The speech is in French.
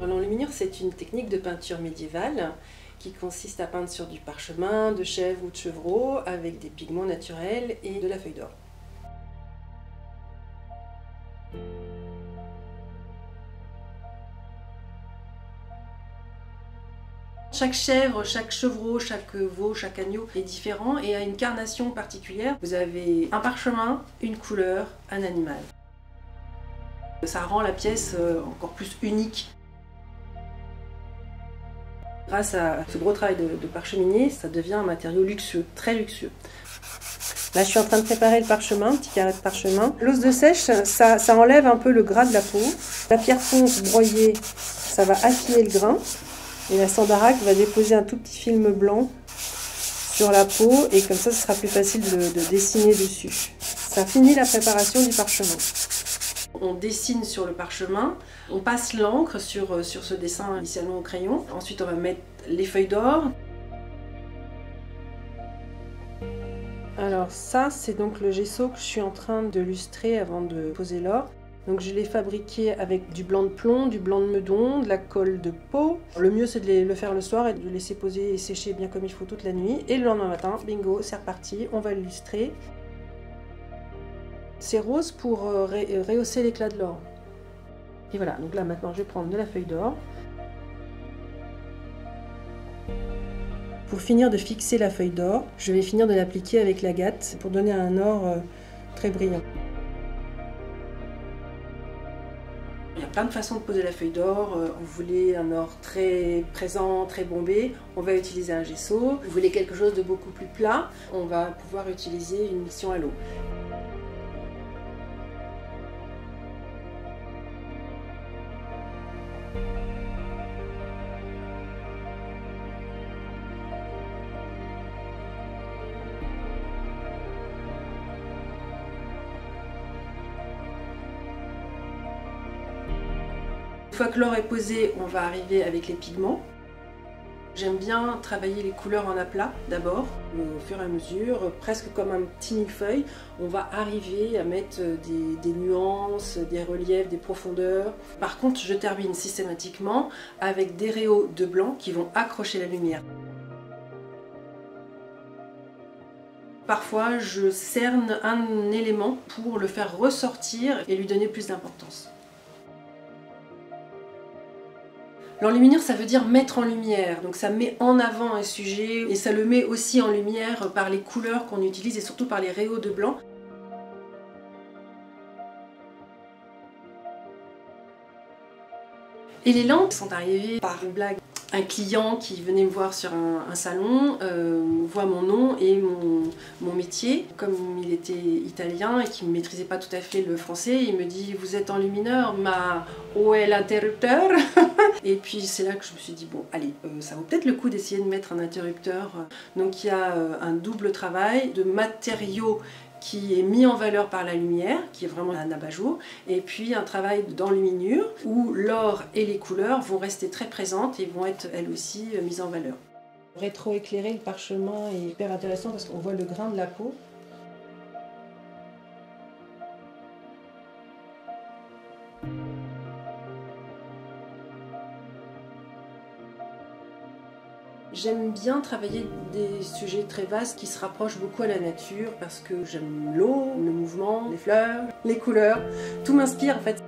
L'enluminure, c'est une technique de peinture médiévale qui consiste à peindre sur du parchemin, de chèvre ou de chevreau avec des pigments naturels et de la feuille d'or. Chaque chèvre, chaque chevreau, chaque veau, chaque agneau est différent et a une carnation particulière. Vous avez un parchemin, une couleur, un animal. Ça rend la pièce encore plus unique. Grâce à ce gros travail de parcheminier, ça devient un matériau luxueux, très luxueux. Là, je suis en train de préparer le parchemin, un petit carré de parchemin. L'os de sèche, ça enlève un peu le gras de la peau. La pierre ponce broyée, ça va affiner le grain. Et la sandarac va déposer un tout petit film blanc sur la peau et comme ça, ce sera plus facile de dessiner dessus. Ça finit la préparation du parchemin. On dessine sur le parchemin, on passe l'encre sur ce dessin initialement au crayon. Ensuite, on va mettre les feuilles d'or. Alors ça, c'est donc le gesso que je suis en train de lustrer avant de poser l'or. Donc je l'ai fabriqué avec du blanc de plomb, du blanc de meudon, de la colle de peau. Le mieux c'est de le faire le soir et de le laisser poser et sécher bien comme il faut toute la nuit. Et le lendemain matin, bingo, c'est reparti, on va le lustrer. C'est rose pour rehausser l'éclat de l'or. Et voilà, donc là maintenant je vais prendre de la feuille d'or. Pour finir de fixer la feuille d'or, je vais finir de l'appliquer avec l'agate pour donner un or très brillant. Il y a plein de façons de poser la feuille d'or. Vous voulez un or très présent, très bombé, on va utiliser un gesso. Vous voulez quelque chose de beaucoup plus plat, on va pouvoir utiliser une miction à l'eau. Une fois que l'or est posé, on va arriver avec les pigments. J'aime bien travailler les couleurs en aplat d'abord, au fur et à mesure, presque comme un petit millefeuille. On va arriver à mettre des nuances, des reliefs, des profondeurs. Par contre, je termine systématiquement avec des rayons de blanc qui vont accrocher la lumière. Parfois, je cerne un élément pour le faire ressortir et lui donner plus d'importance. L'enluminure, ça veut dire mettre en lumière, donc ça met en avant un sujet et ça le met aussi en lumière par les couleurs qu'on utilise et surtout par les rayons de blanc. Et les lampes sont arrivées par une blague. Un client qui venait me voir sur un salon voit mon nom et mon métier. Comme il était italien et qu'il ne maîtrisait pas tout à fait le français, il me dit « Vous êtes enlumineur, ma où est l'interrupteur ?» Et puis c'est là que je me suis dit « Bon, allez, ça vaut peut-être le coup d'essayer de mettre un interrupteur. » Donc il y a un double travail de matériaux qui est mis en valeur par la lumière, qui est vraiment un abat-jour, et puis un travail d'enluminure où l'or et les couleurs vont rester très présentes et vont être elles aussi mises en valeur. Rétro-éclairer le parchemin est hyper intéressant parce qu'on voit le grain de la peau. J'aime bien travailler des sujets très vastes qui se rapprochent beaucoup à la nature parce que j'aime l'eau, le mouvement, les fleurs, les couleurs. Tout m'inspire en fait.